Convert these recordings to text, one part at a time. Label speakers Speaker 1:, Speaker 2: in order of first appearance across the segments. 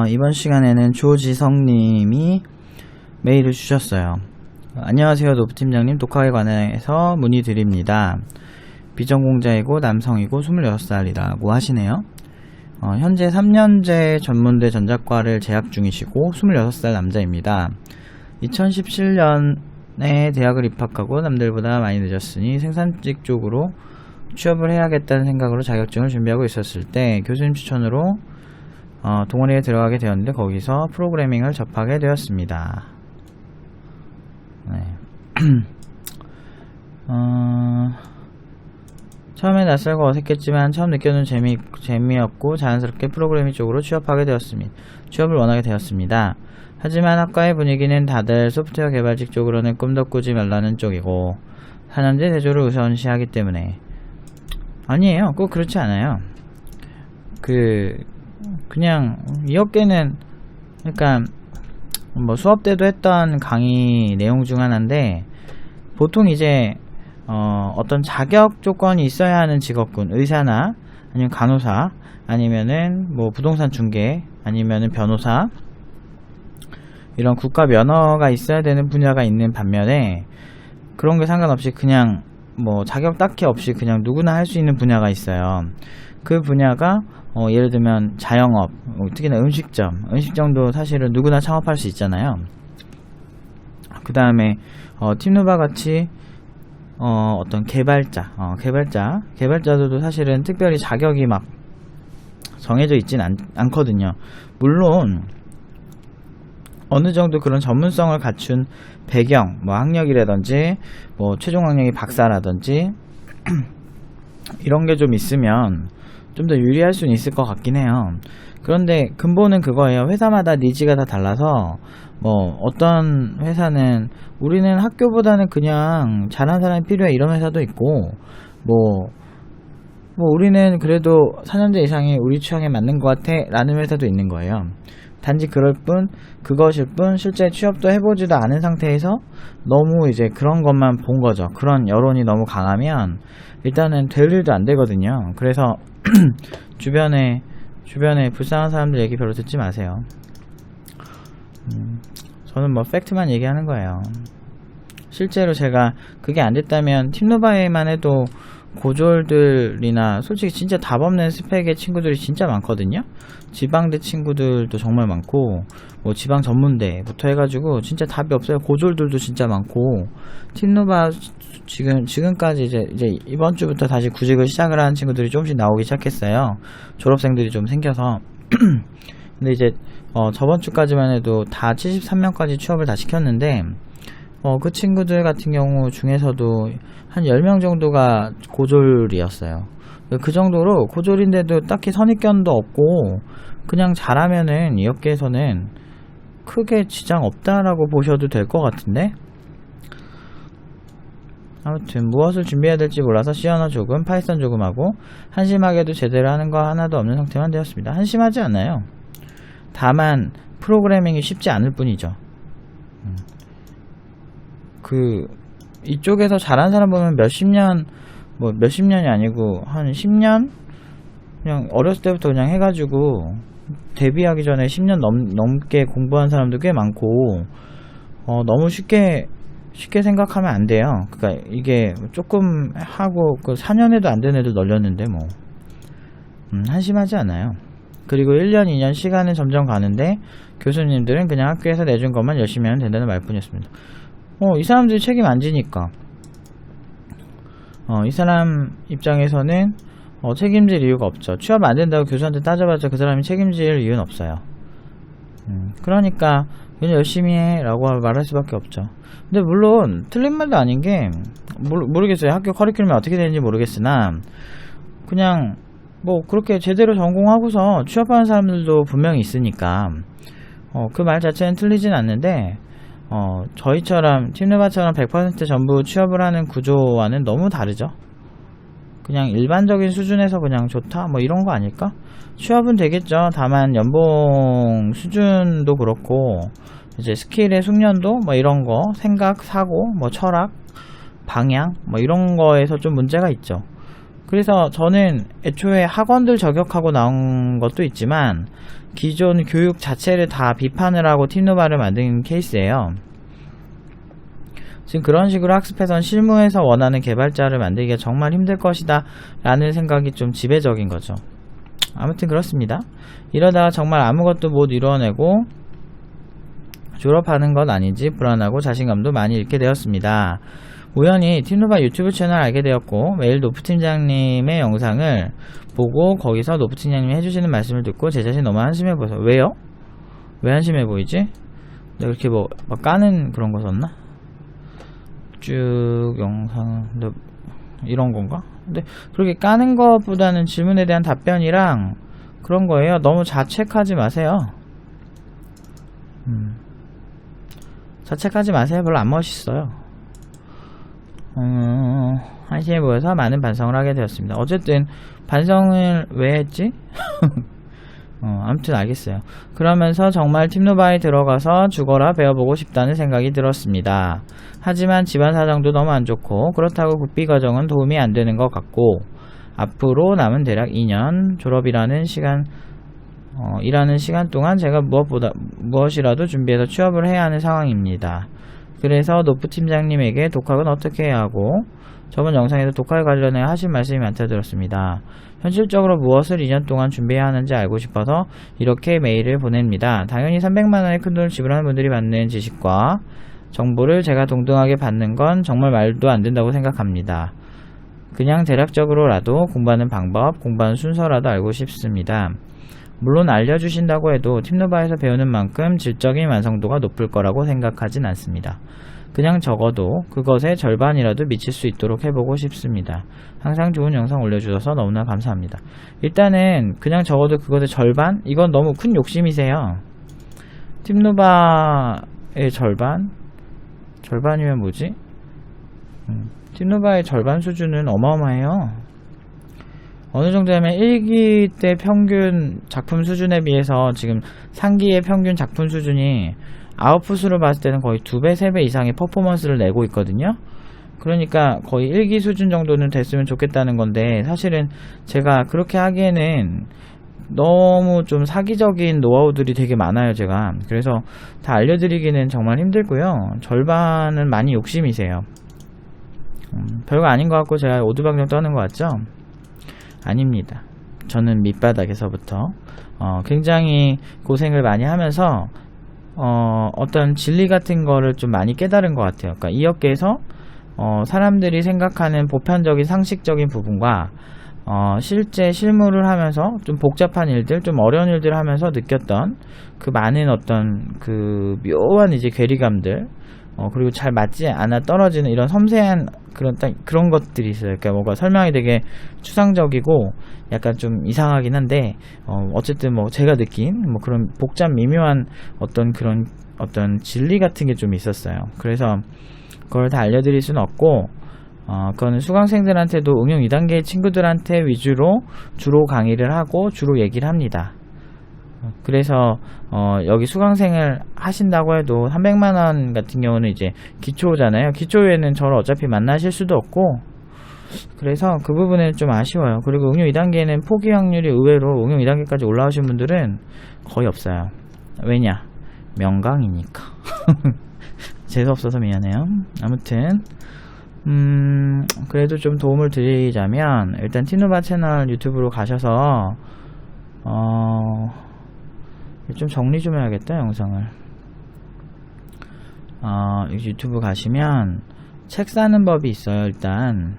Speaker 1: 이번 시간에는 조지성님이 메일을 주셨어요. 안녕하세요, 노부팀장님. 독학에 관해서 문의드립니다. 비전공자이고 남성이고 26살이라고 하시네요. 현재 3년제 전문대 전자과를 재학 중이시고 26살 남자입니다. 2017년에 대학을 입학하고 남들보다 많이 늦었으니 생산직 쪽으로 취업을 해야겠다는 생각으로 자격증을 준비하고 있었을 때 교수님 추천으로 동아리에 들어가게 되었는데 거기서 프로그래밍을 접하게 되었습니다. 네. 처음에 낯설고 어색했지만 처음 느껴는 재미였고 자연스럽게 프로그래밍 쪽으로 취업을 원하게 되었습니다. 하지만 학과의 분위기는 다들 소프트웨어 개발직 쪽으로는 꿈도 꾸지 말라는 쪽이고 4년제 대조를 우선시하기 때문에 아니에요. 꼭 그렇지 않아요. 그냥 이 업계는 그러니까 뭐 수업 때도 했던 강의 내용 중 하나인데 보통 이제 어떤 자격 조건이 있어야 하는 직업군, 의사나 아니면 간호사 아니면은 뭐 부동산 중개 아니면은 변호사, 이런 국가 면허가 있어야 되는 분야가 있는 반면에 그런 게 상관없이 그냥 뭐 자격 딱히 없이 그냥 누구나 할 수 있는 분야가 있어요. 그 분야가 예를 들면 자영업, 특히나 음식점도 사실은 누구나 창업할 수 있잖아요. 그 다음에 팀누바 같이 어떤 개발자들도 사실은 특별히 자격이 막 정해져 있진 않거든요. 물론 어느 정도 그런 전문성을 갖춘 배경, 뭐 학력이라든지 뭐 최종 학력이 박사라든지 이런 게 좀 있으면 좀 더 유리할 수는 있을 것 같긴 해요. 그런데 근본은 그거예요. 회사마다 니즈가 다 달라서 뭐 어떤 회사는 우리는 학교보다는 그냥 잘하는 사람이 필요해 이런 회사도 있고 뭐 우리는 그래도 4년제 이상이 우리 취향에 맞는 것 같아 라는 회사도 있는 거예요. 단지 그것일 뿐 실제 취업도 해보지도 않은 상태에서 너무 이제 그런 것만 본 거죠. 그런 여론이 너무 강하면 일단은 될 일도 안 되거든요. 그래서 주변에 불쌍한 사람들 얘기 별로 듣지 마세요. 저는 뭐 팩트만 얘기하는 거예요. 실제로 제가 그게 안 됐다면 팀노바에만 해도 고졸들이나 솔직히 진짜 답 없는 스펙의 친구들이 진짜 많거든요. 지방대 친구들도 정말 많고 뭐 지방 전문대부터 해가지고 진짜 답이 없어요. 고졸들도 진짜 많고 팀노바 지금까지 이제 이번 주부터 다시 구직을 시작을 하는 친구들이 조금씩 나오기 시작했어요. 졸업생들이 좀 생겨서 근데 이제 저번 주까지만 해도 다 73명까지 취업을 다 시켰는데 그 친구들 같은 경우 중에서도 한 10명 정도가 고졸이었어요. 그 정도로 고졸인데도 딱히 선입견도 없고 그냥 잘하면은 이 업계에서는 크게 지장 없다라고 보셔도 될 것 같은데, 아무튼 무엇을 준비해야 될지 몰라서 C 언어 조금, 파이썬 조금 하고 한심하게도 제대로 하는 거 하나도 없는 상태만 되었습니다. 한심하지 않아요. 다만 프로그래밍이 쉽지 않을 뿐이죠. 이쪽에서 잘하는 사람 보면 몇십 년이 아니고 한 10년? 그냥 어렸을 때부터 그냥 해가지고 데뷔하기 전에 10년 넘게 공부한 사람도 꽤 많고 너무 쉽게 생각하면 안 돼요. 그러니까 이게 조금 하고 4년에도 안 된 애들 널렸는데 뭐 한심하지 않아요. 그리고 1년 2년 시간은 점점 가는데 교수님들은 그냥 학교에서 내준 것만 열심히 하면 된다는 말뿐이었습니다. 이 사람들이 책임 안 지니까 이 사람 입장에서는 책임질 이유가 없죠. 취업 안 된다고 교수한테 따져봤자 그 사람이 책임질 이유는 없어요. 그러니까 그냥 열심히 해 라고 말할 수밖에 없죠. 근데 물론 틀린 말도 아닌 게 모르겠어요. 학교 커리큘럼이 어떻게 되는지 모르겠으나 그냥 뭐 그렇게 제대로 전공하고서 취업하는 사람들도 분명히 있으니까 그 말 자체는 틀리진 않는데 저희처럼 팀누바처럼 100% 전부 취업을 하는 구조와는 너무 다르죠. 그냥 일반적인 수준에서 그냥 좋다 뭐 이런 거 아닐까? 취업은 되겠죠. 다만 연봉 수준도 그렇고 이제 스킬의 숙련도 뭐 이런 거, 생각, 사고, 뭐 철학, 방향 뭐 이런 거에서 좀 문제가 있죠. 그래서 저는 애초에 학원들 저격하고 나온 것도 있지만 기존 교육 자체를 다 비판을 하고 팀노바를 만든 케이스예요. 지금 그런 식으로 학습해선 실무에서 원하는 개발자를 만들기가 정말 힘들 것이다 라는 생각이 좀 지배적인 거죠. 아무튼 그렇습니다. 이러다가 정말 아무것도 못 이뤄내고 졸업하는 건 아닌지 불안하고 자신감도 많이 잃게 되었습니다. 우연히 팀노바 유튜브 채널을 알게 되었고 매일 노프 팀장님의 영상을 보고 거기서 노프 팀장님이 해주시는 말씀을 듣고 제 자신 너무 한심해 보여서. 왜요? 왜 한심해 보이지? 내가 이렇게 막 까는 그런 거 썼나? 쭉 영상 이런 건가? 근데 그렇게 까는 것보다는 질문에 대한 답변이랑 그런 거예요. 너무 자책하지 마세요. 자책하지 마세요. 별로 안 멋있어요. 한심해 보여서 많은 반성을 하게 되었습니다. 어쨌든 반성을 왜 했지? 아무튼 알겠어요. 그러면서 정말 팀노바에 들어가서 죽어라 배워보고 싶다는 생각이 들었습니다. 하지만 집안 사정도 너무 안 좋고 그렇다고 국비 과정은 도움이 안 되는 것 같고 앞으로 남은 대략 2년 졸업이라는 시간 일하는 시간 동안 제가 무엇이라도 준비해서 취업을 해야 하는 상황입니다. 그래서 노프 팀장님에게 독학은 어떻게 해야 하고 저번 영상에서 독학에 관련해 하신 말씀이 많다 들었습니다. 현실적으로 무엇을 2년 동안 준비해야 하는지 알고 싶어서 이렇게 메일을 보냅니다. 당연히 300만원의 큰돈을 지불하는 분들이 받는 지식과 정보를 제가 동등하게 받는 건 정말 말도 안 된다고 생각합니다. 그냥 대략적으로라도 공부하는 방법, 공부하는 순서라도 알고 싶습니다. 물론 알려주신다고 해도 팀노바에서 배우는 만큼 질적인 완성도가 높을 거라고 생각하진 않습니다. 그냥 적어도 그것의 절반이라도 미칠 수 있도록 해보고 싶습니다. 항상 좋은 영상 올려주셔서 너무나 감사합니다. 일단은 그냥 적어도 그것의 절반? 이건 너무 큰 욕심이세요. 팀노바의 절반? 절반이면 뭐지? 팀노바의 절반 수준은 어마어마해요. 어느 정도냐면 1기 때 평균 작품 수준에 비해서 지금 3기의 평균 작품 수준이 아웃풋으로 봤을 때는 거의 2배, 3배 이상의 퍼포먼스를 내고 있거든요. 그러니까 거의 1기 수준 정도는 됐으면 좋겠다는 건데 사실은 제가 그렇게 하기에는 너무 좀 사기적인 노하우들이 되게 많아요. 제가 그래서 다 알려드리기는 정말 힘들고요. 절반은 많이 욕심이세요. 별거 아닌 것 같고 제가 오두방정 떠는 것 같죠? 아닙니다. 저는 밑바닥에서부터 굉장히 고생을 많이 하면서 어떤 진리 같은 거를 좀 많이 깨달은 것 같아요. 그러니까 이 업계에서 사람들이 생각하는 보편적인 상식적인 부분과 실제 실무를 하면서 좀 복잡한 일들, 좀 어려운 일들을 하면서 느꼈던 그 많은 어떤 그 묘한 이제 괴리감들, 그리고 잘 맞지 않아 떨어지는 이런 섬세한 그런 것들이 있어요. 그러니까 뭔가 설명이 되게 추상적이고 약간 좀 이상하긴 한데, 어쨌든 뭐 제가 느낀 뭐 그런 복잡 미묘한 어떤 그런 어떤 진리 같은 게 좀 있었어요. 그래서 그걸 다 알려드릴 수는 없고, 그거는 수강생들한테도 응용 2단계 친구들한테 위주로 주로 강의를 하고 주로 얘기를 합니다. 그래서 여기 수강생을 하신다고 해도 300만원 같은 경우는 이제 기초잖아요. 기초에는 저를 어차피 만나실 수도 없고, 그래서 그 부분은 좀 아쉬워요. 그리고 응용 2단계는 포기 확률이 의외로 응용 2단계까지 올라오신 분들은 거의 없어요. 왜냐? 명강이니까. 재수없어서 미안해요. 아무튼 그래도 좀 도움을 드리자면 일단 팀노바 채널 유튜브로 가셔서 좀 정리 좀 해야겠다. 영상을 유튜브 가시면 책 사는 법이 있어요. 일단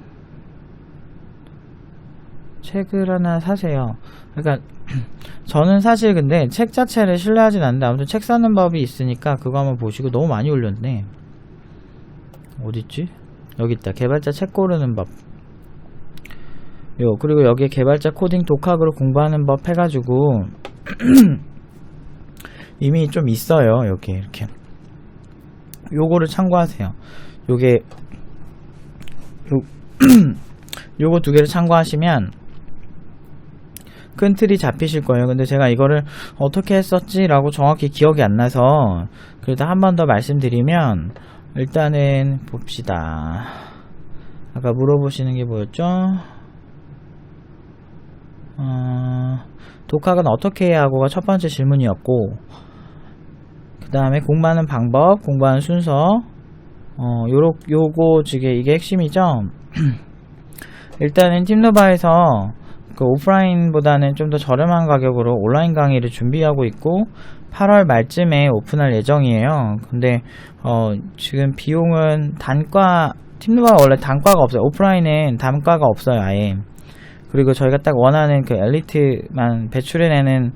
Speaker 1: 책을 하나 사세요. 그러니까 저는 사실 근데 책 자체를 신뢰하진 않는데 아무튼 책 사는 법이 있으니까 그거 한번 보시고. 너무 많이 올렸네. 어딨지? 여기 있다. 개발자 책 고르는 법. 그리고 여기에 개발자 코딩 독학으로 공부하는 법 해가지고 이미 좀 있어요. 여기 이렇게 요거를 참고하세요. 요거 두 개를 참고하시면 큰 틀이 잡히실 거예요. 근데 제가 이거를 어떻게 했었지 라고 정확히 기억이 안 나서 그래도 한 번 더 말씀드리면, 일단은 봅시다. 아까 물어보시는 게 뭐였죠? 독학은 어떻게 해야 하고가 첫 번째 질문이었고, 그 다음에 공부하는 방법, 공부하는 순서, 요거 이게 핵심이죠. 일단은 팀노바에서 그 오프라인보다는 좀 더 저렴한 가격으로 온라인 강의를 준비하고 있고 8월 말쯤에 오픈할 예정이에요. 근데 지금 비용은 팀노바가 원래 단과가 없어요. 오프라인은 단과가 없어요, 아예. 그리고 저희가 딱 원하는 그 엘리트만 배출해내는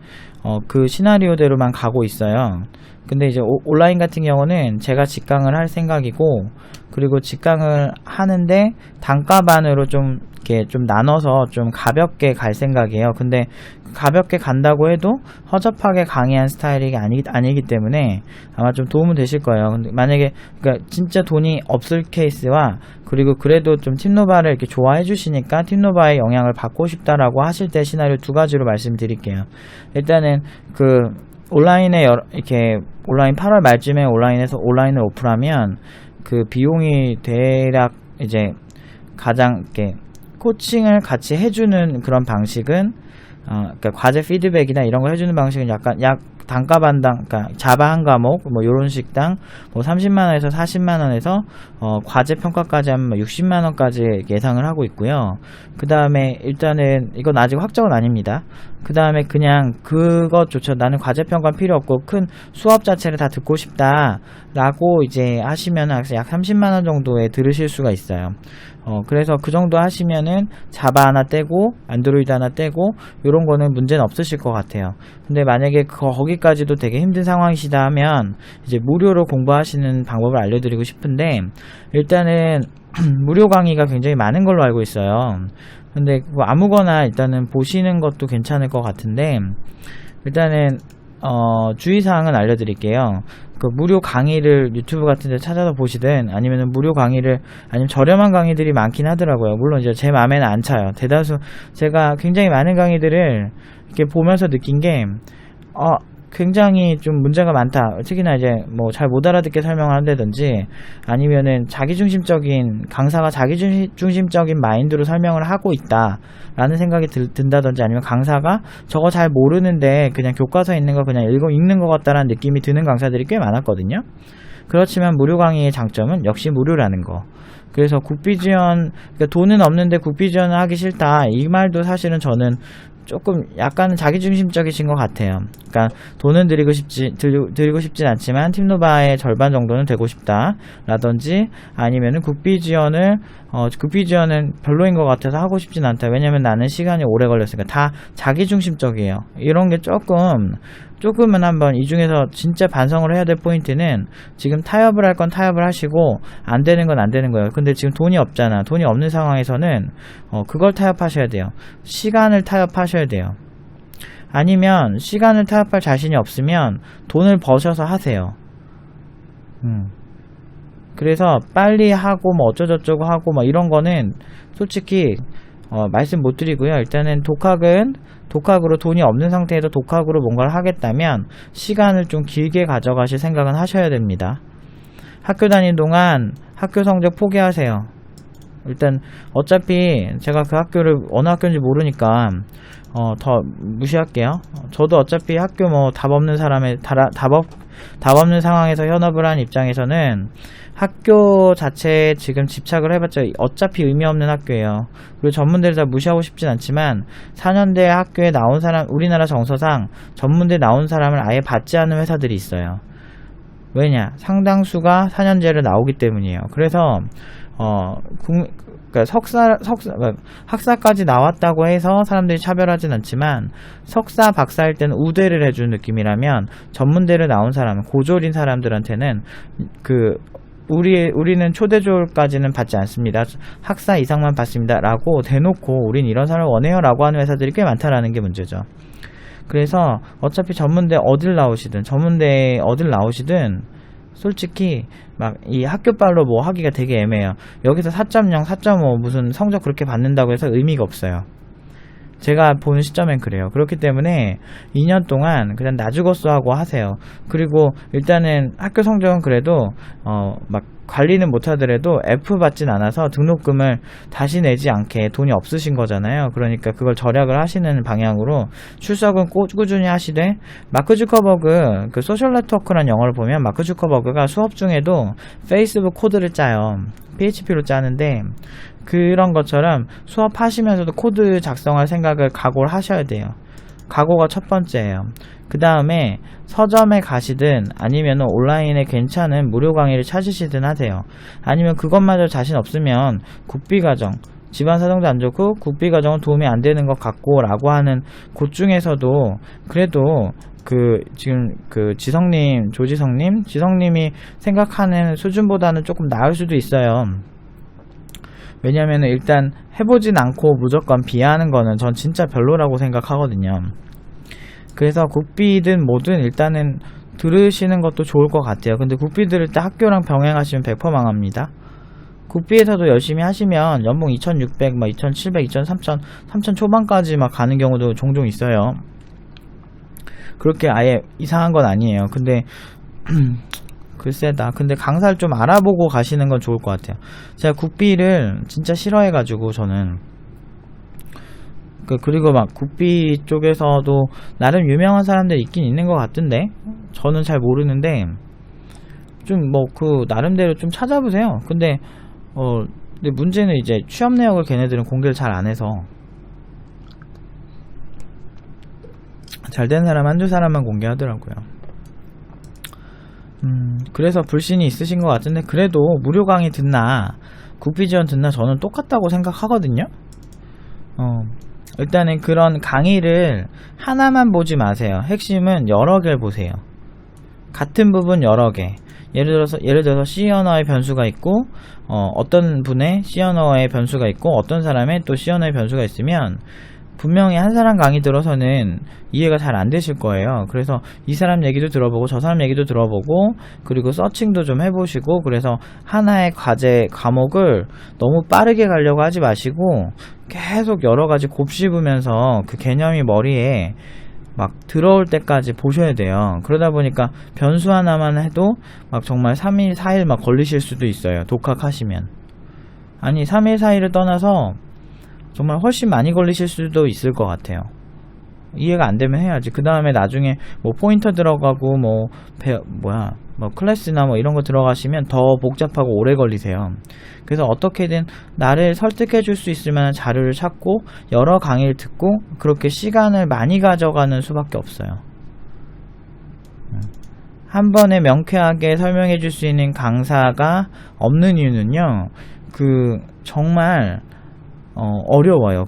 Speaker 1: 그 시나리오대로만 가고 있어요. 근데 이제 온라인 같은 경우는 제가 직강을 할 생각이고, 그리고 직강을 하는데 단과반으로 좀 이렇게 좀 나눠서 좀 가볍게 갈 생각이에요. 근데 가볍게 간다고 해도 허접하게 강의한 스타일이 아니기 때문에 아마 좀 도움은 되실 거예요. 근데 만약에 그러니까 진짜 돈이 없을 케이스와, 그리고 그래도 좀 팀노바를 이렇게 좋아해 주시니까 팀노바의 영향을 받고 싶다라고 하실 때 시나리오 두 가지로 말씀드릴게요. 일단은 그 온라인에 이렇게 온라인 8월 말쯤에 온라인을 오픈하면 그 비용이 대략 이제 가장 이렇게 코칭을 같이 해주는 그런 방식은 그러니까 과제 피드백이나 이런 거 해주는 방식은 약 단가반당, 그러니까 자바 한 과목 뭐 요런 식당 뭐 30만원에서 40만원에서 과제 평가까지 하면 60만원까지 예상을 하고 있고요. 그 다음에 일단은 이건 아직 확정은 아닙니다. 그 다음에 그냥 그것조차 나는 과제 평가 필요 없고 큰 수업 자체를 다 듣고 싶다 라고 이제 하시면 약 30만원 정도에 들으실 수가 있어요. 그래서 그 정도 하시면은 자바 하나 떼고 안드로이드 하나 떼고 요런 거는 문제는 없으실 것 같아요. 근데 만약에 거기까지도 되게 힘든 상황이시다 하면 이제 무료로 공부하시는 방법을 알려드리고 싶은데, 일단은 무료 강의가 굉장히 많은 걸로 알고 있어요. 근데 뭐 아무거나 일단은 보시는 것도 괜찮을 것 같은데, 일단은 주의사항은 알려드릴게요. 그 무료 강의를 유튜브 같은 데 찾아서 보시든 아니면 무료 강의를 아니면 저렴한 강의들이 많긴 하더라고요. 물론 이제 제 마음에는 안 차요. 대다수 제가 굉장히 많은 강의들을 이렇게 보면서 느낀 게 굉장히 좀 문제가 많다. 특히나 이제 뭐 잘 못 알아듣게 설명을 한다든지 아니면은 강사가 자기중심적인 마인드로 설명을 하고 있다 라는 생각이 든다든지, 아니면 강사가 저거 잘 모르는데 그냥 교과서에 있는 거 그냥 읽는 것 같다라는 느낌이 드는 강사들이 꽤 많았거든요. 그렇지만 무료 강의의 장점은 역시 무료라는 거. 그래서 그러니까 돈은 없는데 국비 지원을 하기 싫다, 이 말도 사실은 저는 조금 약간 자기중심적이신 것 같아요. 그러니까 돈은 드리고 싶진 않지만 팀노바의 절반 정도는 되고 싶다 라든지, 아니면은 국비 지원은 별로인 것 같아서 하고 싶진 않다. 왜냐면 나는 시간이 오래 걸렸으니까. 다 자기중심적이에요. 이런 게 조금은 한번 이 중에서 진짜 반성을 해야 될 포인트는, 지금 타협을 할 건 타협을 하시고 안 되는 건 안 되는 거예요. 근데 지금 돈이 없잖아. 돈이 없는 상황에서는 그걸 타협하셔야 돼요. 시간을 타협하셔야 돼요. 아니면 시간을 타협할 자신이 없으면 돈을 버셔서 하세요. 그래서 빨리 하고 뭐 어쩌고저쩌고 하고 뭐 이런 거는 솔직히 말씀 못 드리고요. 일단은 독학으로 돈이 없는 상태에서 독학으로 뭔가를 하겠다면 시간을 좀 길게 가져가실 생각은 하셔야 됩니다. 학교 다니는 동안 학교 성적 포기하세요. 일단 어차피 제가 그 학교를 어느 학교인지 모르니까 더 무시할게요. 저도 어차피 학교 뭐 답 없는 상황에서 현업을 한 입장에서는 학교 자체에 지금 집착을 해봤자 어차피 의미 없는 학교예요. 그리고 전문대를 다 무시하고 싶진 않지만 4년대 학교에 나온 사람, 우리나라 정서상 전문대 나온 사람을 아예 받지 않는 회사들이 있어요. 왜냐? 상당수가 4년제를 나오기 때문이에요. 그래서 그러니까 학사까지 나왔다고 해서 사람들이 차별하진 않지만, 석사 박사일 때는 우대를 해주는 느낌이라면 전문대를 나온 사람, 고졸인 사람들한테는 우리는 초대졸까지는 받지 않습니다. 학사 이상만 받습니다 라고 대놓고 우린 이런 사람을 원해요 라고 하는 회사들이 꽤 많다라는 게 문제죠. 그래서 어차피 전문대 어딜 나오시든 솔직히 막 이 학교빨로 뭐 하기가 되게 애매해요. 여기서 4.0, 4.5 무슨 성적 그렇게 받는다고 해서 의미가 없어요. 제가 보는 시점엔 그래요. 그렇기 때문에 2년 동안 그냥 나 죽었어 하고 하세요. 그리고 일단은 학교 성적은 그래도 막 관리는 못하더라도 F 받진 않아서 등록금을 다시 내지 않게 돈이 없으신 거잖아요. 그러니까 그걸 절약을 하시는 방향으로 출석은 꾸준히 하시되, 마크 주커버그 그 소셜 네트워크란 영어를 보면 마크 주커버그가 수업 중에도 페이스북 코드를 짜요. PHP로 짜는데, 그런 것처럼 수업하시면서도 코드 작성할 생각을 각오를 하셔야 돼요. 각오가 첫 번째예요. 그 다음에 서점에 가시든 아니면 온라인에 괜찮은 무료 강의를 찾으시든 하세요. 아니면 그것마저 자신 없으면 국비과정, 집안 사정도 안 좋고 국비과정은 도움이 안 되는 것 같고 라고 하는 곳 중에서도 그래도 지금 지성님이 생각하는 수준보다는 조금 나을 수도 있어요. 왜냐면 일단 해보진 않고 무조건 비하하는 거는 전 진짜 별로라고 생각하거든요. 그래서 국비든 뭐든 일단은 들으시는 것도 좋을 것 같아요. 근데 국비 들을 때 학교랑 병행하시면 100% 망합니다. 국비에서도 열심히 하시면 연봉 2600, 2700, 2300, 3000 초반까지 막 가는 경우도 종종 있어요. 그렇게 아예 이상한 건 아니에요. 근데 글쎄다. 근데 강사를 좀 알아보고 가시는 건 좋을 것 같아요. 제가 국비를 진짜 싫어해가지고 저는 그리고 막 국비 쪽에서도 나름 유명한 사람들이 있긴 있는 것 같은데 저는 잘 모르는데 좀 나름대로 좀 찾아보세요. 근데 문제는 이제 취업 내역을 걔네들은 공개를 잘 안 해서 잘 된 사람 한두 사람만 공개하더라고요. 그래서 불신이 있으신 것 같은데, 그래도 무료 강의 듣나 국비 지원 듣나 저는 똑같다고 생각하거든요. 일단은 그런 강의를 하나만 보지 마세요. 핵심은 여러 개를 보세요. 같은 부분 여러 개. 예를 들어서 C 언어의 변수가 있고, 어떤 분의 C 언어의 변수가 있고, 어떤 사람의 또 C 언어의 변수가 있으면 분명히 한 사람 강의 들어서는 이해가 잘 안 되실 거예요. 그래서 이 사람 얘기도 들어보고 저 사람 얘기도 들어보고, 그리고 서칭도 좀 해보시고, 그래서 하나의 과목을 너무 빠르게 가려고 하지 마시고 계속 여러 가지 곱씹으면서 그 개념이 머리에 막 들어올 때까지 보셔야 돼요. 그러다 보니까 변수 하나만 해도 막 정말 3일 4일 막 걸리실 수도 있어요. 독학하시면. 아니 3일 4일을 떠나서 정말 훨씬 많이 걸리실 수도 있을 것 같아요. 이해가 안 되면 해야지. 그 다음에 나중에 뭐 포인터 들어가고 클래스나 뭐 이런 거 들어가시면 더 복잡하고 오래 걸리세요. 그래서 어떻게든 나를 설득해 줄 수 있을 만한 자료를 찾고 여러 강의를 듣고 그렇게 시간을 많이 가져가는 수밖에 없어요. 한 번에 명쾌하게 설명해 줄 수 있는 강사가 없는 이유는요, 정말 어려워요.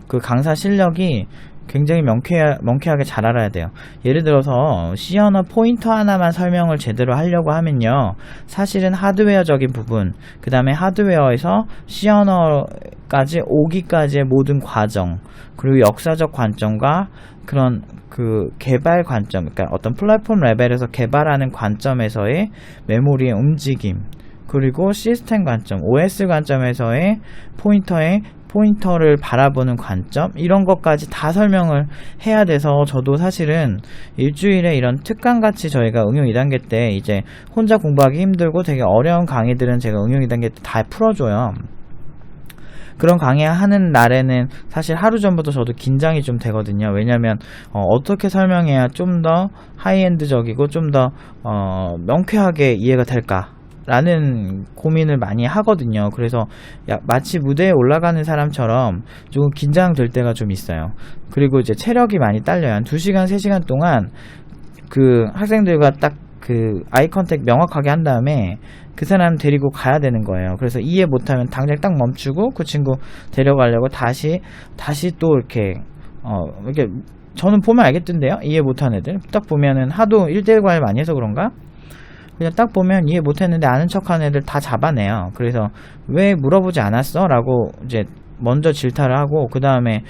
Speaker 1: 그 강사 실력이 굉장히 명쾌하게 잘 알아야 돼요. 예를 들어서 C 언어 포인터 하나만 설명을 제대로 하려고 하면요, 사실은 하드웨어적인 부분, 그 다음에 하드웨어에서 C 언어까지 오기까지의 모든 과정, 그리고 역사적 관점과 그런 개발 관점, 그러니까 어떤 플랫폼 레벨에서 개발하는 관점에서의 메모리의 움직임, 그리고 시스템 관점, OS 관점에서의 포인터를 바라보는 관점, 이런 것까지 다 설명을 해야 돼서 저도 사실은 일주일에 이런 특강같이 저희가 응용 2단계 때 이제 혼자 공부하기 힘들고 되게 어려운 강의들은 제가 응용 2단계 때 다 풀어줘요. 그런 강의 하는 날에는 사실 하루 전부터 저도 긴장이 좀 되거든요. 왜냐면 어떻게 설명해야 좀 더 하이엔드적이고 좀 더 명쾌하게 이해가 될까 라는 고민을 많이 하거든요. 그래서 마치 무대에 올라가는 사람처럼 조금 긴장될 때가 좀 있어요. 그리고 이제 체력이 많이 딸려요. 한 2시간 3시간 동안 그 학생들과 딱 아이 컨택 명확하게 한 다음에 그 사람 데리고 가야 되는 거예요. 그래서 이해 못하면 당장 딱 멈추고 그 친구 데려가려고 다시 또 이렇게 저는 보면 알겠던데요. 이해 못하는 애들 딱 보면은 하도 1대1 과외 많이 해서 그런가? 그냥 딱 보면 이해 못했는데 아는 척하는 애들 다 잡아내요. 그래서 왜 물어보지 않았어? 라고 이제 먼저 질타를 하고, 그 다음에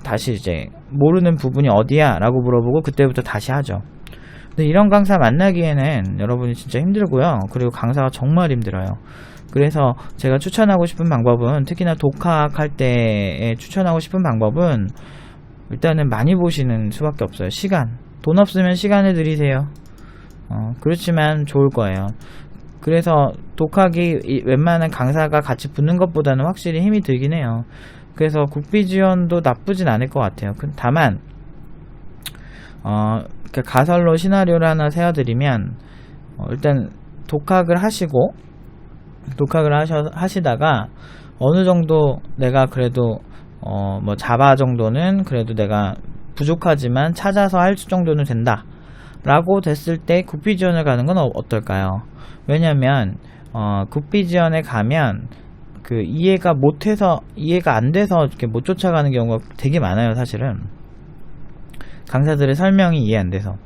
Speaker 1: 다시 이제 모르는 부분이 어디야? 라고 물어보고 그때부터 다시 하죠. 근데 이런 강사 만나기에는 여러분이 진짜 힘들고요. 그리고 강사가 정말 힘들어요. 그래서 제가 추천하고 싶은 방법은, 특히나 독학할 때에 추천하고 싶은 방법은 일단은 많이 보시는 수밖에 없어요. 시간. 돈 없으면 시간을 들이세요. 그렇지만 좋을 거예요. 그래서 독학이 웬만한 강사가 같이 붙는 것보다는 확실히 힘이 들긴 해요. 그래서 국비 지원도 나쁘진 않을 것 같아요. 다만 가설로 시나리오를 하나 세워드리면, 일단 독학을 하시다가 어느 정도 내가 그래도 뭐 자바 정도는 그래도 내가 부족하지만 찾아서 할 정도는 된다 라고 됐을 때 국비 지원을 가는 건 어떨까요? 왜냐면 국비 지원에 가면 그 이해가 안 돼서 이렇게 못 쫓아가는 경우가 되게 많아요. 사실은 강사들의 설명이 이해 안 돼서.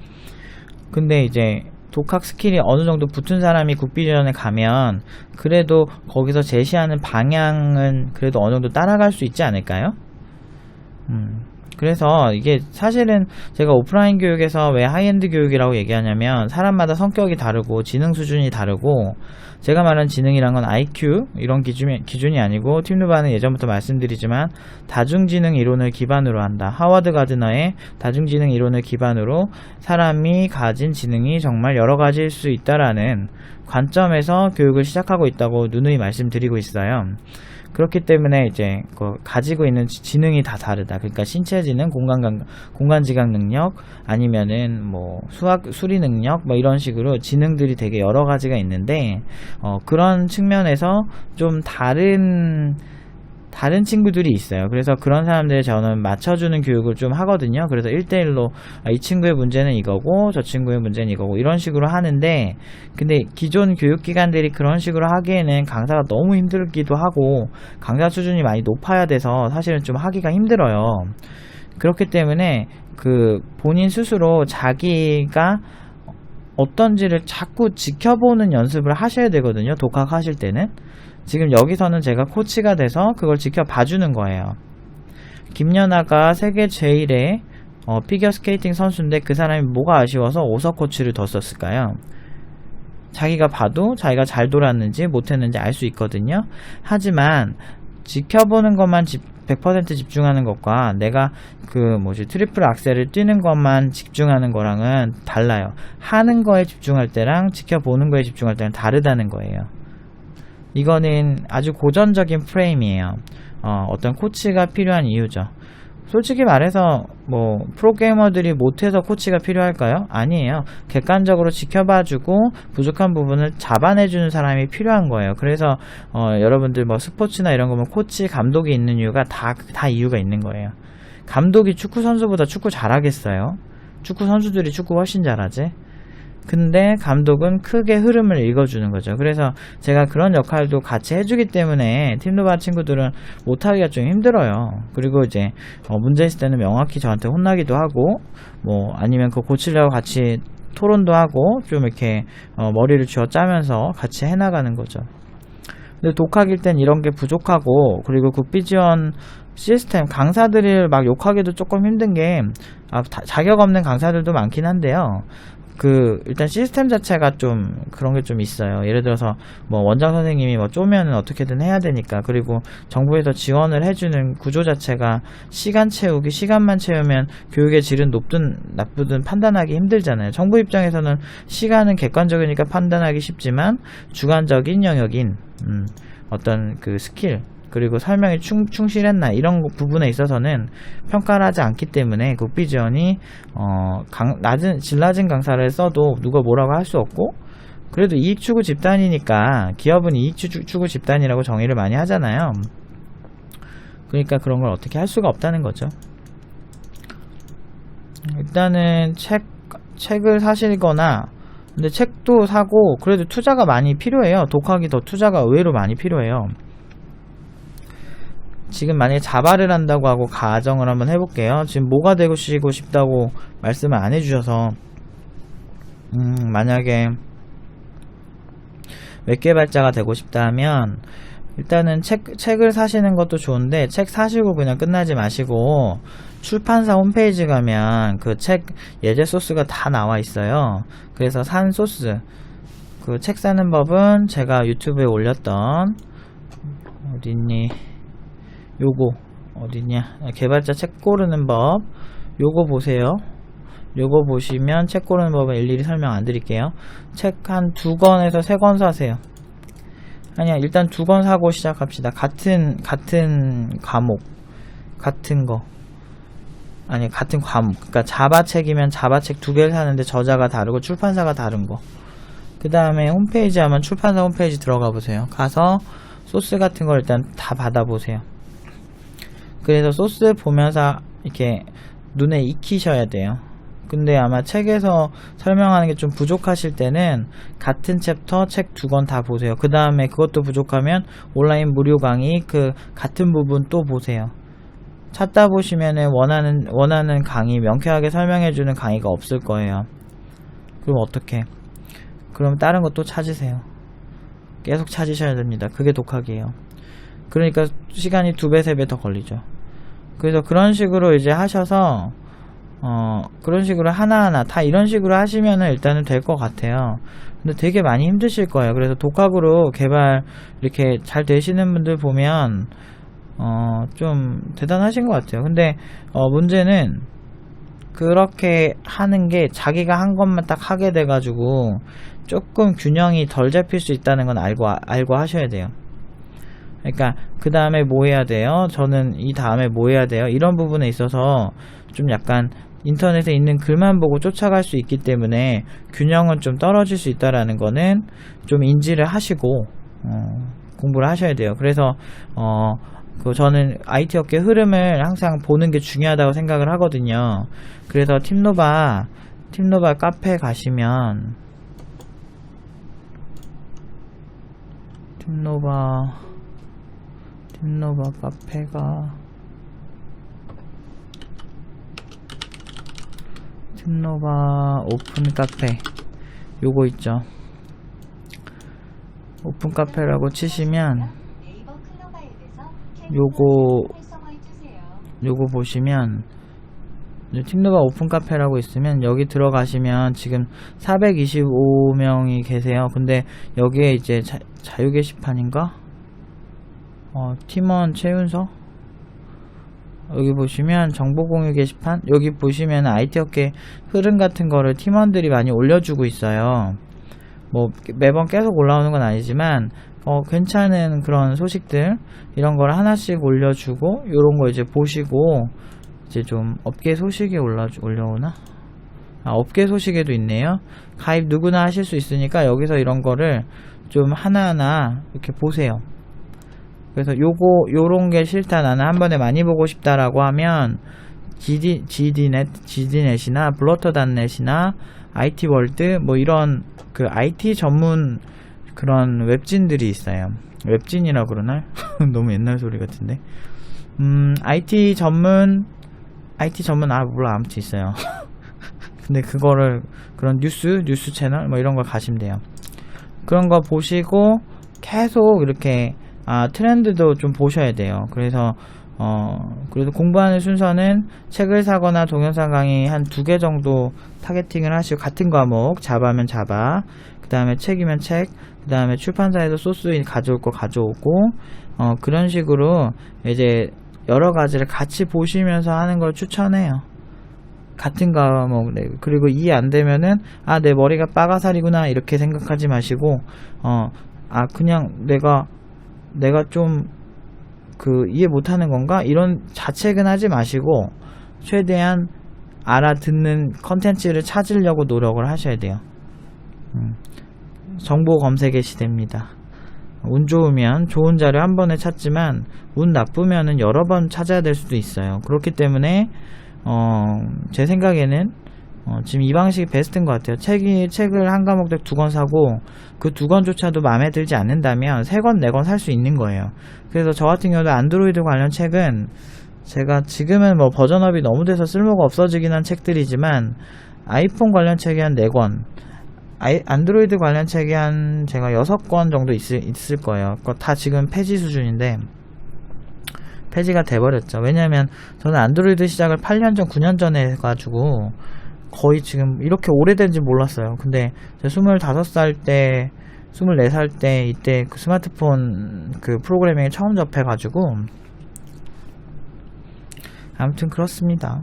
Speaker 1: 근데 이제 독학 스킬이 어느 정도 붙은 사람이 국비 지원에 가면 그래도 거기서 제시하는 방향은 그래도 어느 정도 따라갈 수 있지 않을까요? 그래서 이게 사실은 제가 오프라인 교육에서 왜 하이엔드 교육이라고 얘기하냐면 사람마다 성격이 다르고 지능 수준이 다르고, 제가 말하는 지능이란 건 IQ 이런 기준이 아니고 팀누바는 예전부터 말씀드리지만 다중지능 이론을 기반으로 한다. 하워드 가드너의 다중지능 이론을 기반으로 사람이 가진 지능이 정말 여러 가지일 수 있다라는 관점에서 교육을 시작하고 있다고 누누이 말씀드리고 있어요. 그렇기 때문에 이제 가지고 있는 지능이 다 다르다. 그러니까 신체 지능, 공간 지각 능력, 아니면은 뭐 수학 수리 능력, 뭐 이런 식으로 지능들이 되게 여러 가지가 있는데, 그런 측면에서 좀 다른 친구들이 있어요. 그래서 그런 사람들을 저는 맞춰주는 교육을 좀 하거든요. 그래서 1대1로 이 친구의 문제는 이거고 저 친구의 문제는 이거고 이런 식으로 하는데, 근데 기존 교육기관들이 그런 식으로 하기에는 강사가 너무 힘들기도 하고 강사 수준이 많이 높아야 돼서 사실은 좀 하기가 힘들어요. 그렇기 때문에 본인 스스로 자기가 어떤지를 자꾸 지켜보는 연습을 하셔야 되거든요. 독학하실 때는. 지금 여기서는 제가 코치가 돼서 그걸 지켜봐주는 거예요. 김연아가 세계 제일의 피겨스케이팅 선수인데 그 사람이 뭐가 아쉬워서 오석 코치를 뒀었을까요? 자기가 봐도 자기가 잘 돌았는지 못했는지 알 수 있거든요. 하지만 지켜보는 것만 100% 집중하는 것과 내가 트리플 악셀을 뛰는 것만 집중하는 거랑은 달라요. 하는 거에 집중할 때랑 지켜보는 거에 집중할 때는 다르다는 거예요. 이거는 아주 고전적인 프레임이에요. 어떤 코치가 필요한 이유죠. 솔직히 말해서 뭐 프로게이머들이 못해서 코치가 필요할까요? 아니에요. 객관적으로 지켜봐주고 부족한 부분을 잡아내주는 사람이 필요한 거예요. 그래서 여러분들 뭐 스포츠나 이런 거 보면 코치, 감독이 있는 이유가 다 이유가 있는 거예요. 감독이 축구 선수보다 축구 잘하겠어요? 축구 선수들이 축구 훨씬 잘하지? 근데 감독은 크게 흐름을 읽어주는 거죠. 그래서 제가 그런 역할도 같이 해주기 때문에 팀누바 친구들은 못하기가 좀 힘들어요. 그리고 이제 문제 있을 때는 명확히 저한테 혼나기도 하고, 뭐 아니면 그거 고치려고 같이 토론도 하고 좀 이렇게 머리를 쥐어짜면서 같이 해나가는 거죠. 근데 독학일 땐 이런 게 부족하고, 그리고 국비 지원 시스템 강사들을 막 욕하기도 조금 힘든 게 자격 없는 강사들도 많긴 한데요. 일단 시스템 자체가 좀 그런 게 좀 있어요. 예를 들어서 뭐 원장 선생님이 뭐 쪼면은 어떻게든 해야 되니까, 그리고 정부에서 지원을 해주는 구조 자체가 시간만 채우면 교육의 질은 높든 나쁘든 판단하기 힘들잖아요. 정부 입장에서는 시간은 객관적이니까 판단하기 쉽지만 주관적인 영역인 어떤 스킬, 그리고 설명이 충실했나 이런 부분에 있어서는 평가를 하지 않기 때문에 국비 지원이 질 낮은 강사를 써도 누가 뭐라고 할 수 없고, 그래도 이익 추구 집단이니까 기업은 이익 추구 집단이라고 정의를 많이 하잖아요. 그러니까 그런 걸 어떻게 할 수가 없다는 거죠. 일단은 책을 사시거나, 근데 책도 사고 그래도 투자가 많이 필요해요. 독학이 더 투자가 의외로 많이 필요해요. 지금 만약에 자바를 한다고 하고 가정을 한번 해볼게요. 지금 뭐가 되고 싶다고 말씀을 안 해주셔서, 만약에 웹개발자가 되고 싶다 하면 일단은 책을 사시는 것도 좋은데, 책 사시고 그냥 끝나지 마시고 출판사 홈페이지 가면 그 책 예제 소스가 다 나와 있어요. 그래서 산 소스, 그 책 사는 법은 제가 유튜브에 올렸던, 어딨니? 요거 어디냐, 개발자 책 고르는 법, 요거 보세요. 요거 보시면 책 고르는 법은 일일이 설명 안 드릴게요. 책 한 2권에서 3권 사세요. 아니야, 일단 2권 사고 시작합시다. 같은 과목, 같은 거. 아니, 같은 과목. 그러니까 자바책이면 자바책 2개를 사는데 저자가 다르고 출판사가 다른 거. 그 다음에 홈페이지 하면 출판사 홈페이지 들어가 보세요. 가서 소스 같은 걸 일단 다 받아보세요. 그래서 소스 보면서 이렇게 눈에 익히셔야 돼요. 근데 아마 책에서 설명하는 게 좀 부족하실 때는 같은 챕터 책 2권 다 보세요. 그 다음에 그것도 부족하면 온라인 무료 강의 그 같은 부분 또 보세요. 찾다 보시면은 원하는 강의 명쾌하게 설명해주는 강의가 없을 거예요. 그럼 어떡해? 그럼 다른 것도 찾으세요. 계속 찾으셔야 됩니다. 그게 독학이에요. 그러니까 시간이 2배, 3배 더 걸리죠. 그래서 그런 식으로 이제 하셔서 그런 식으로 하나하나 다 이런 식으로 하시면은 일단은 될 것 같아요. 근데 되게 많이 힘드실 거예요. 그래서 독학으로 개발 이렇게 잘 되시는 분들 보면 좀 대단하신 것 같아요. 근데 문제는 그렇게 하는 게 자기가 한 것만 딱 하게 돼가지고 조금 균형이 덜 잡힐 수 있다는 건 알고 하셔야 돼요. 그러니까 그 다음에 뭐 해야 돼요? 저는 이 다음에 뭐 해야 돼요? 이런 부분에 있어서 좀 약간 인터넷에 있는 글만 보고 쫓아갈 수 있기 때문에 균형은 좀 떨어질 수 있다라는 거는 좀 인지를 하시고 공부를 하셔야 돼요. 그래서 저는 IT 업계 흐름을 항상 보는 게 중요하다고 생각을 하거든요. 그래서 팀노바 카페 가시면 팀노바 카페가 팀노바 오픈 카페 요거 있죠. 오픈 카페라고 치시면 요거 보시면 팀노바 오픈 카페라고 있으면 여기 들어가시면 지금 425명이 계세요. 근데 여기에 이제 자유 게시판인가? 팀원 최윤서? 여기 보시면 정보 공유 게시판? 여기 보시면 IT 업계 흐름 같은 거를 팀원들이 많이 올려주고 있어요. 뭐 매번 계속 올라오는 건 아니지만 괜찮은 그런 소식들 이런 걸 하나씩 올려주고 요런 거 이제 보시고 이제 좀 업계 소식이 올려오나? 업계 소식에도 있네요. 가입 누구나 하실 수 있으니까 여기서 이런 거를 좀 하나하나 이렇게 보세요. 그래서 요런 게 싫다, 나는 한 번에 많이 보고 싶다라고 하면 GDNet이나 블러터.net이나 IT월드 뭐 이런 그 IT 전문 그런 웹진들이 있어요. 웹진이라고 그러나? 너무 옛날 소리 같은데. IT 전문 몰라, 아무튼 있어요. 근데 그거를 그런 뉴스 채널 뭐 이런 걸 가시면 돼요. 그런 거 보시고 계속 이렇게 트렌드도 좀 보셔야 돼요. 그래서 그래도 공부하는 순서는 책을 사거나 동영상 강의 한 2개 정도 타겟팅을 하시고, 같은 과목 자바면 자바, 그 다음에 책이면 책, 그 다음에 출판사에서 소스 가져올 거 가져오고 그런 식으로 이제 여러 가지를 같이 보시면서 하는 걸 추천해요. 같은 과목. 그리고 이해 안 되면은 내 머리가 빠가살이구나 이렇게 생각하지 마시고 그냥 내가 좀 이해 못하는 건가? 이런 자책은 하지 마시고 최대한 알아듣는 컨텐츠를 찾으려고 노력을 하셔야 돼요. 정보 검색의 시대입니다. 운 좋으면 좋은 자료 한 번에 찾지만 운 나쁘면은 여러 번 찾아야 될 수도 있어요. 그렇기 때문에 제 생각에는 지금 이 방식이 베스트인 것 같아요. 책을 한 과목당 2권 사고 그 2권조차도 마음에 들지 않는다면 3권, 4권 살 수 있는 거예요. 그래서 저 같은 경우도 안드로이드 관련 책은 제가 지금은 뭐 버전업이 너무 돼서 쓸모가 없어지긴 한 책들이지만 아이폰 관련 책이 한 4권, 안드로이드 관련 책이 한 제가 6권 정도 있을 거예요. 그거 다 지금 폐지 수준인데 폐지가 돼버렸죠. 왜냐면 저는 안드로이드 시작을 8년 전, 9년 전에 해가지고 거의 지금 이렇게 오래된지 몰랐어요. 근데 제가 25살 때, 24살 때 이때 그 스마트폰 그 프로그래밍을 처음 접해가지고 아무튼 그렇습니다.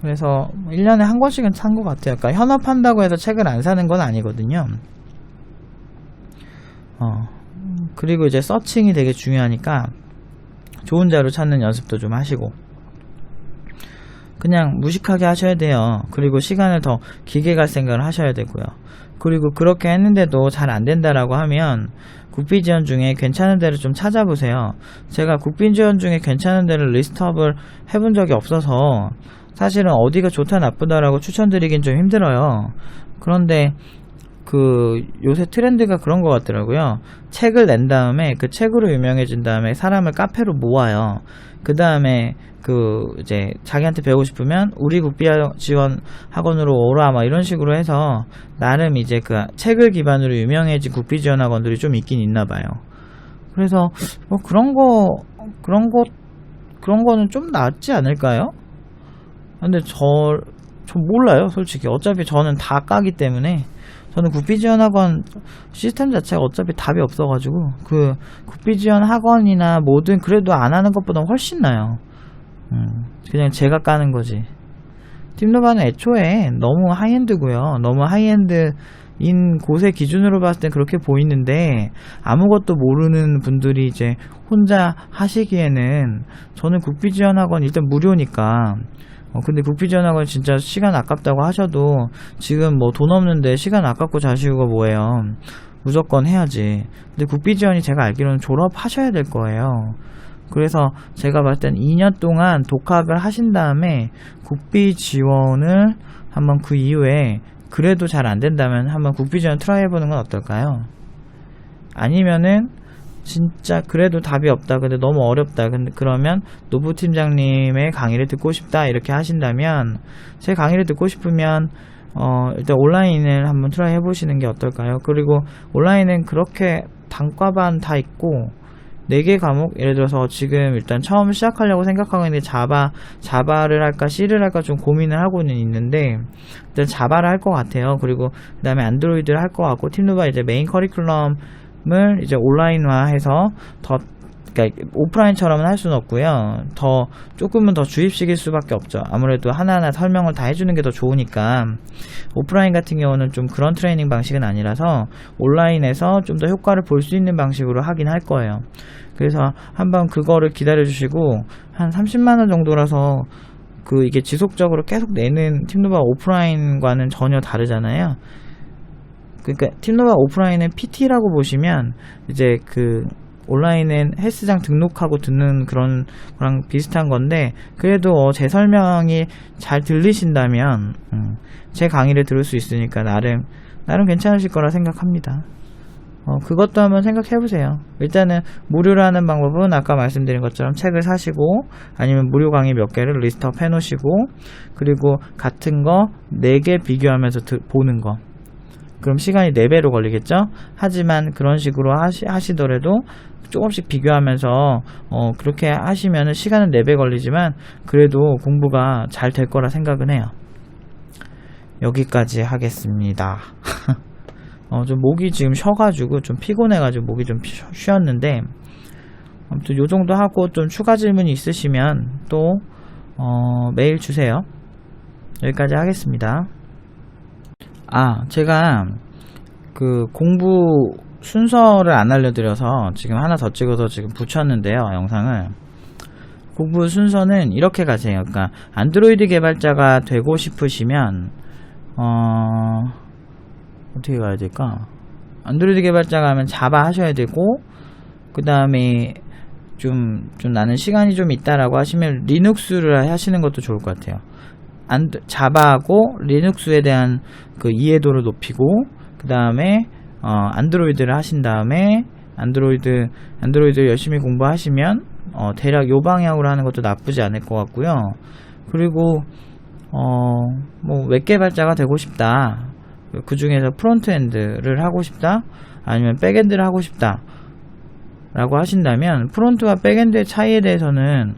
Speaker 1: 그래서 1년에 한 권씩은 산 것 같아요. 그러니까 현업한다고 해서 책을 안 사는 건 아니거든요. 그리고 이제 서칭이 되게 중요하니까 좋은 자료 찾는 연습도 좀 하시고, 그냥 무식하게 하셔야 돼요. 그리고 시간을 더 길게 갈 생각을 하셔야 되고요. 그리고 그렇게 했는데도 잘 안 된다라고 하면 국비 지원 중에 괜찮은 데를 좀 찾아보세요. 제가 국비 지원 중에 괜찮은 데를 리스트업을 해본 적이 없어서 사실은 어디가 좋다 나쁘다라고 추천드리긴 좀 힘들어요. 그런데 요새 트렌드가 그런 것 같더라고요. 책을 낸 다음에 그 책으로 유명해진 다음에 사람을 카페로 모아요. 그 다음에 이제 자기한테 배우고 싶으면 우리 국비 지원 학원으로 오라 막 이런 식으로 해서 나름 이제 그 책을 기반으로 유명해진 국비 지원 학원들이 좀 있긴 있나 봐요. 그래서 뭐 그런 거는 좀 낫지 않을까요? 근데 저 몰라요, 솔직히. 어차피 저는 다 까기 때문에. 저는 국비지원학원 시스템 자체가 어차피 답이 없어가지고 국비지원학원이나 뭐든 그래도 안 하는 것보다 훨씬 나아요. 그냥 제가 까는 거지. 팀노바는 애초에 너무 하이엔드고요. 너무 하이엔드인 곳의 기준으로 봤을 땐 그렇게 보이는데, 아무것도 모르는 분들이 이제 혼자 하시기에는, 저는 국비지원학원 일단 무료니까, 근데 국비지원학원 진짜 시간 아깝다고 하셔도 지금 뭐 돈 없는데 시간 아깝고 자시고 뭐예요. 무조건 해야지. 근데 국비지원이 제가 알기로는 졸업하셔야 될 거예요. 그래서 제가 봤을 땐 2년 동안 독학을 하신 다음에 국비지원을 한번 그 이후에 그래도 잘 안 된다면 한번 국비지원 트라이 해보는 건 어떨까요? 아니면은 진짜 그래도 답이 없다, 근데 너무 어렵다, 근데 그러면 노부 팀장님의 강의를 듣고 싶다 이렇게 하신다면, 제 강의를 듣고 싶으면 일단 온라인을 한번 트라이 해보시는 게 어떨까요? 그리고 온라인은 그렇게 단과반 다 있고 4개 과목, 예를 들어서 지금 일단 처음 시작하려고 생각하고 있는데 자바를 할까 C를 할까 좀 고민을 하고는 있는데, 일단 자바를 할 것 같아요. 그리고 그 다음에 안드로이드를 할 것 같고, 팀노바 이제 메인 커리큘럼을 이제 온라인화해서 그러니까 오프라인처럼은 할 수는 없고요. 조금은 더 주입시킬 수밖에 없죠. 아무래도 하나하나 설명을 다 해주는 게 더 좋으니까. 오프라인 같은 경우는 좀 그런 트레이닝 방식은 아니라서 온라인에서 좀 더 효과를 볼 수 있는 방식으로 하긴 할 거예요. 그래서 한번 그거를 기다려 주시고, 한 30만원 정도라서 이게 지속적으로 계속 내는 팀노바 오프라인과는 전혀 다르잖아요. 그러니까 팀노바 오프라인은 PT라고 보시면 이제 온라인은 헬스장 등록하고 듣는 그런 거랑 비슷한 건데, 그래도 제 설명이 잘 들리신다면 제 강의를 들을 수 있으니까 나름 괜찮으실 거라 생각합니다. 그것도 한번 생각해보세요. 일단은 무료로 하는 방법은 아까 말씀드린 것처럼 책을 사시고, 아니면 무료 강의 몇 개를 리스트업 해놓으시고, 그리고 같은 거 4개 비교하면서 보는 거. 그럼 시간이 4배로 걸리겠죠? 하지만 그런 식으로 하시더라도 조금씩 비교하면서 그렇게 하시면 시간은 4배 걸리지만 그래도 공부가 잘 될 거라 생각은 해요. 여기까지 하겠습니다. 좀 목이 지금 쉬어가지고 좀 피곤해가지고 목이 좀 쉬었는데, 아무튼 요 정도 하고 좀 추가 질문이 있으시면 또 메일 주세요. 여기까지 하겠습니다. 제가 공부 순서를 안 알려드려서 지금 하나 더 찍어서 지금 붙였는데요, 영상을. 공부 순서는 이렇게 가세요. 그러니까 안드로이드 개발자가 되고 싶으시면 어떻게 가야 될까? 안드로이드 개발자가 하면 자바 하셔야 되고, 그 다음에 좀 나는 시간이 좀 있다라고 하시면 리눅스를 하시는 것도 좋을 것 같아요. 자바하고 리눅스에 대한 이해도를 높이고, 그 다음에 안드로이드를 하신 다음에 안드로이드 열심히 공부하시면 대략 요 방향으로 하는 것도 나쁘지 않을 것 같고요. 그리고 뭐 웹 개발자가 되고 싶다, 그 중에서 프론트엔드를 하고 싶다, 아니면 백엔드를 하고 싶다 라고 하신다면, 프론트와 백엔드의 차이에 대해서는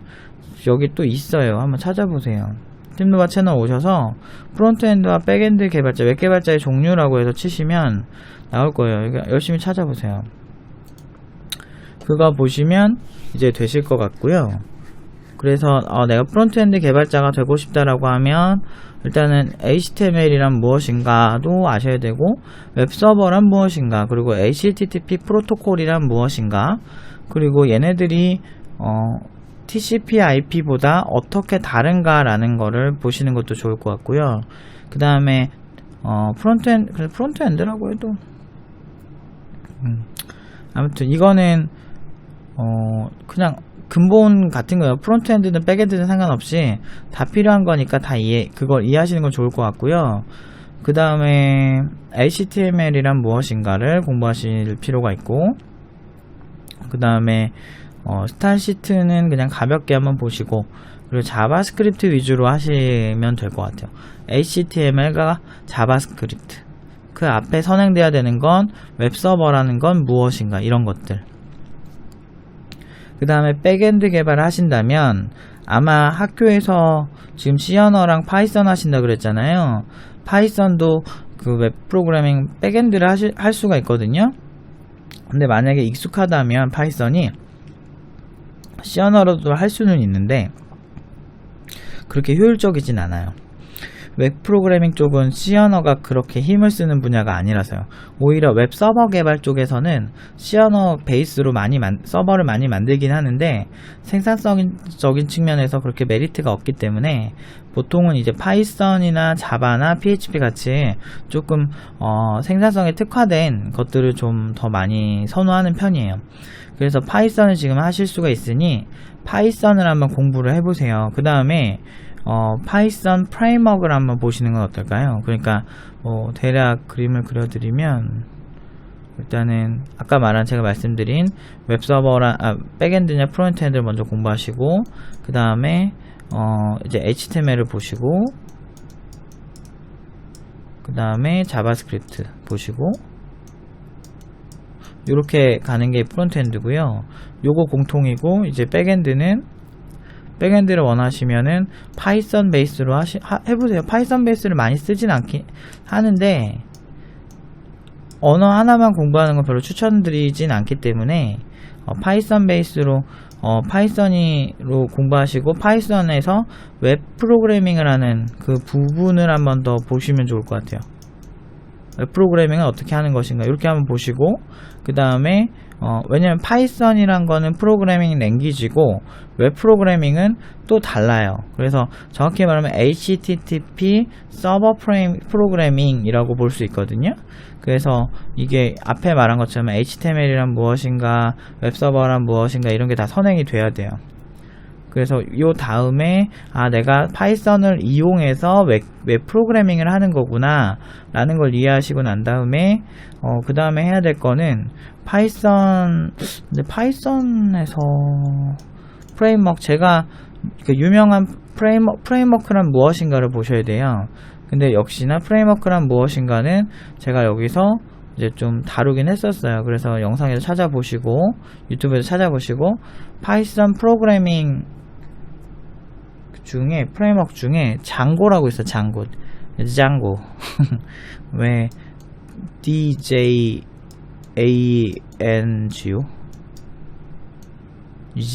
Speaker 1: 여기 또 있어요. 한번 찾아보세요. 팀노바 채널 오셔서 프론트엔드와 백엔드 개발자, 웹 개발자의 종류라고 해서 치시면 나올 거예요. 열심히 찾아보세요. 그거 보시면 이제 되실 것 같고요. 그래서 내가 프론트엔드 개발자가 되고 싶다라고 하면 일단은 HTML이란 무엇인가도 아셔야 되고, 웹서버란 무엇인가, 그리고 HTTP 프로토콜이란 무엇인가, 그리고 얘네들이 TCP/IP보다 어떻게 다른가라는 거를 보시는 것도 좋을 것 같고요. 그 다음에 프론트엔드라고 해도 아무튼 이거는 그냥 근본 같은 거예요. 프론트엔드든 백엔드든 상관없이 다 필요한 거니까 다 그걸 이해하시는 건 좋을 것 같고요. 그 다음에 HTML이란 무엇인가를 공부하실 필요가 있고, 그 다음에 스타일시트는 그냥 가볍게 한번 보시고, 그리고 자바스크립트 위주로 하시면 될 것 같아요. HTML과 자바스크립트, 그 앞에 선행돼야 되는 건 웹서버라는 건 무엇인가, 이런 것들. 그 다음에 백엔드 개발을 하신다면 아마 학교에서 지금 C 언어랑 파이썬 하신다 그랬잖아요. 파이썬도 그 웹 프로그래밍 백엔드를 할 수가 있거든요. 근데 만약에 익숙하다면 파이썬이 C 언어로도 할 수는 있는데 그렇게 효율적이진 않아요. 웹 프로그래밍 쪽은 C 언어가 그렇게 힘을 쓰는 분야가 아니라서요. 오히려 웹 서버 개발 쪽에서는 C 언어 베이스로 서버를 많이 만들긴 하는데 생산성적인 측면에서 그렇게 메리트가 없기 때문에 보통은 이제 파이썬이나 자바나 PHP 같이 조금 생산성에 특화된 것들을 좀 더 많이 선호하는 편이에요. 그래서 파이썬을 지금 하실 수가 있으니 파이썬을 한번 공부를 해보세요. 그 다음에 파이썬 프레임워크를 한번 보시는 건 어떨까요? 그러니까 대략 그림을 그려드리면 일단은 아까 제가 말씀드린 웹서버랑 백엔드냐 프론트엔드를 먼저 공부하시고, 그 다음에 이제 HTML을 보시고, 그 다음에 자바스크립트 보시고, 이렇게 가는 게 프론트엔드고요. 요거 공통이고, 이제 백엔드를 원하시면은 파이썬 베이스로 해보세요. 파이썬 베이스를 많이 쓰진 않긴 하는데 언어 하나만 공부하는 건 별로 추천드리진 않기 때문에 파이썬 베이스로 파이썬으로 공부하시고, 파이썬에서 웹 프로그래밍을 하는 그 부분을 한번 더 보시면 좋을 것 같아요. 웹 프로그래밍은 어떻게 하는 것인가, 이렇게 한번 보시고, 그 다음에 왜냐면 파이썬이란 거는 프로그래밍 랭귀지고 웹 프로그래밍은 또 달라요. 그래서 정확히 말하면 HTTP 서버 프로그래밍이라고 볼 수 있거든요. 그래서 이게 앞에 말한 것처럼 HTML이란 무엇인가, 웹서버란 무엇인가, 이런 게 다 선행이 돼야 돼요. 그래서 요 다음에 내가 파이썬을 이용해서 웹 프로그래밍을 하는 거구나 라는 걸 이해하시고 난 다음에 그 다음에 해야 될 거는 근데 파이썬에서 프레임워크, 제가 그 유명한 프레임워크란 무엇인가를 보셔야 돼요. 근데 역시나 프레임워크란 무엇인가는 제가 여기서 이제 좀 다루긴 했었어요. 그래서 영상에서 찾아보시고 유튜브에서 찾아보시고 파이썬 프로그래밍 중에 프레임워크 중에 장고라고 있어. 장고 왜 DJANGO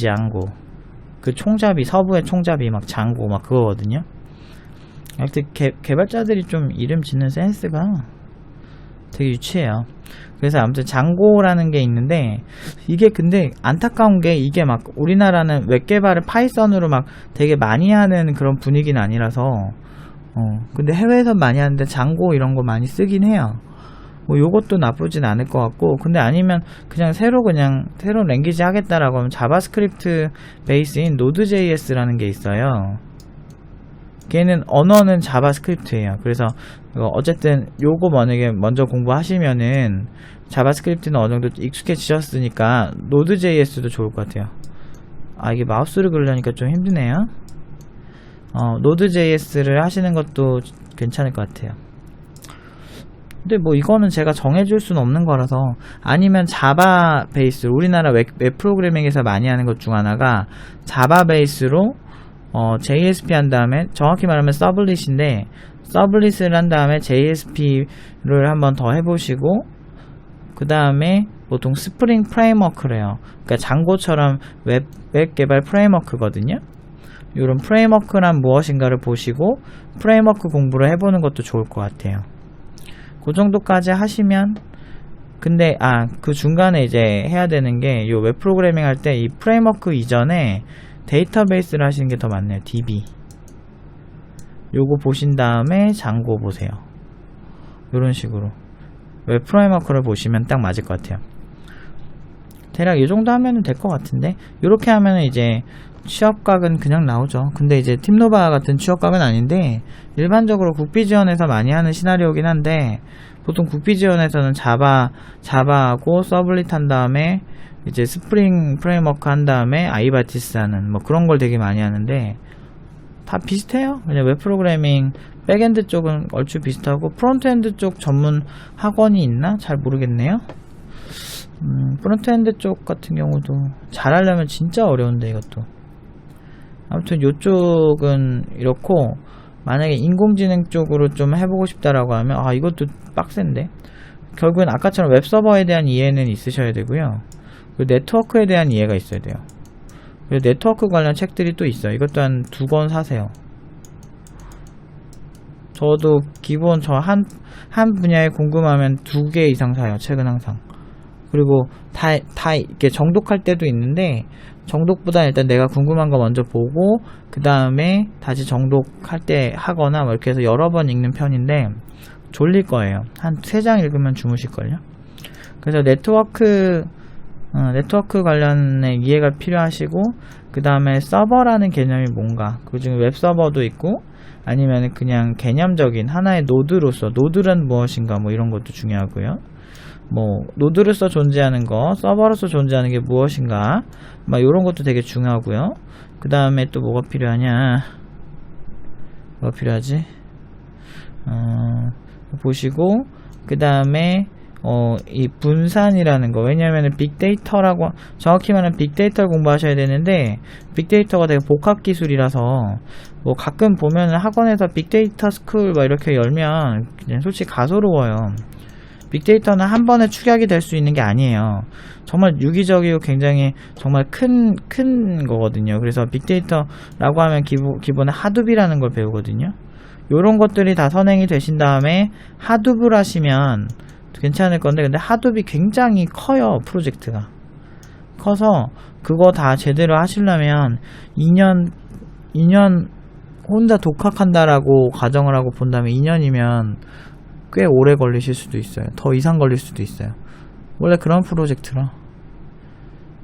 Speaker 1: 장고, 그 총잡이, 서부의 총잡이 막 장고 막 그거거든요. 하여튼 개발자들이 좀 이름 짓는 센스가 되게 유치해요. 그래서 아무튼 장고라는 게 있는데, 이게 근데 안타까운 게 이게 막 우리나라는 웹 개발을 파이썬으로 막 되게 많이 하는 그런 분위기는 아니라서 근데 해외에서 많이 하는데 장고 이런 거 많이 쓰긴 해요. 뭐 요것도 나쁘진 않을 것 같고, 근데 아니면 그냥 새로운 랭귀지 하겠다라고 하면 자바스크립트 베이스인 노드.js라는 게 있어요. 걔는 언어는 자바스크립트예요. 그래서 어쨌든 요거 만약에 먼저 공부하시면은 자바스크립트는 어느 정도 익숙해지셨으니까 노드.js도 좋을 것 같아요. 이게 마우스를 그리려니까 좀 힘드네요. 노드.js를 하시는 것도 괜찮을 것 같아요. 근데 뭐 이거는 제가 정해줄 수는 없는 거라서, 아니면 자바 베이스, 우리나라 웹 프로그래밍에서 많이 하는 것 중 하나가 자바 베이스로 JSP 한 다음에, 정확히 말하면 서블릿인데 서블릿을 한 다음에 JSP를 한번 더 해보시고, 그 다음에 보통 스프링 프레임워크래요. 그러니까 장고처럼 웹 개발 프레임워크거든요. 이런 프레임워크란 무엇인가를 보시고 프레임워크 공부를 해보는 것도 좋을 것 같아요. 그 정도까지 하시면, 근데 그 중간에 이제 해야 되는 게, 요 웹 프로그래밍 할 때 이 프레임워크 이전에 데이터베이스를 하시는 게 더 맞네요. DB 요거 보신 다음에 장고 보세요. 요런 식으로 웹 프레임워크를 보시면 딱 맞을 것 같아요. 대략 이 정도 하면 될 것 같은데, 요렇게 하면 이제 취업각은 그냥 나오죠. 근데 이제 팀노바 같은 취업각은 아닌데, 일반적으로 국비 지원에서 많이 하는 시나리오긴 한데, 보통 국비 지원에서는 자바하고 서블릿 한 다음에 이제 스프링 프레임워크 한 다음에 아이바티스 하는 뭐 그런 걸 되게 많이 하는데, 다 비슷해요. 그냥 웹 프로그래밍 백엔드 쪽은 얼추 비슷하고, 프론트엔드 쪽 전문 학원이 있나? 잘 모르겠네요. 프론트엔드 쪽 같은 경우도 잘하려면 진짜 어려운데, 이것도. 아무튼 요쪽은 이렇고, 만약에 인공지능 쪽으로 좀 해보고 싶다라고 하면 이것도 빡센데, 결국엔 아까처럼 웹서버에 대한 이해는 있으셔야 되고요. 그리고 네트워크에 대한 이해가 있어야 돼요. 그리고 네트워크 관련 책들이 또 있어요. 이것도 한 2권 사세요. 저도 기본 한 분야에 궁금하면 2개 이상 사요. 책은 항상. 그리고 다 이렇게 정독할 때도 있는데, 정독보다 일단 내가 궁금한 거 먼저 보고 그 다음에 다시 정독할 때 하거나 뭐 이렇게 해서 여러 번 읽는 편인데, 졸릴 거예요. 한 3장 읽으면 주무실걸요. 그래서 네트워크 관련의 이해가 필요하시고, 그 다음에 서버라는 개념이 뭔가, 그 중에 웹서버도 있고 아니면 그냥 개념적인 하나의 노드로서, 노드란 무엇인가 뭐 이런 것도 중요하고요. 뭐 노드로서 존재하는 거, 서버로서 존재하는 게 무엇인가 막 이런 것도 되게 중요하고요. 그 다음에 또 뭐가 필요하냐, 뭐가 필요하지? 보시고, 그 다음에 이 분산이라는 거, 왜냐하면 빅데이터라고, 정확히 말하면 빅데이터를 공부하셔야 되는데, 빅데이터가 되게 복합 기술이라서 뭐 가끔 보면은 학원에서 빅데이터 스쿨 막 이렇게 열면 그냥 솔직히 가소로워요. 빅데이터는 한 번에 축약이 될 수 있는 게 아니에요. 정말 유기적이고 굉장히 정말 큰 거거든요. 그래서 빅데이터라고 하면 기본에 하둡이라는 걸 배우거든요. 요런 것들이 다 선행이 되신 다음에 하둡을 하시면 괜찮을 건데, 근데 하둡이 굉장히 커요. 프로젝트가 커서 그거 다 제대로 하시려면 2년 혼자 독학한다라고 가정을 하고 본다면 2년이면 꽤 오래 걸리실 수도 있어요. 더 이상 걸릴 수도 있어요. 원래 그런 프로젝트라.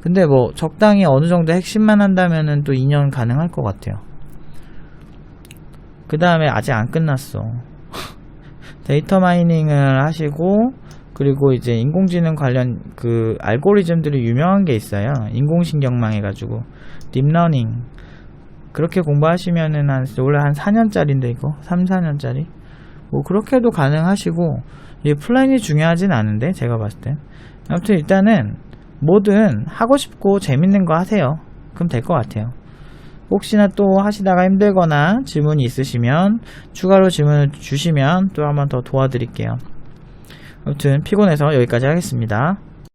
Speaker 1: 근데 뭐 적당히 어느 정도 핵심만 한다면은 또 2년 가능할 것 같아요. 그 다음에 아직 안 끝났어. 데이터 마이닝을 하시고, 그리고 이제 인공지능 관련 그 알고리즘들이 유명한 게 있어요. 인공신경망 해가지고 딥러닝 그렇게 공부하시면은 원래 한 4년짜리인데 이거 3-4년짜리 뭐 그렇게도 가능하시고, 이 플랜이 중요하진 않은데 제가 봤을 땐. 아무튼 일단은 뭐든 하고 싶고 재밌는 거 하세요. 그럼 될 것 같아요. 혹시나 또 하시다가 힘들거나 질문이 있으시면 추가로 질문을 주시면 또 한번 더 도와드릴게요. 아무튼 피곤해서 여기까지 하겠습니다.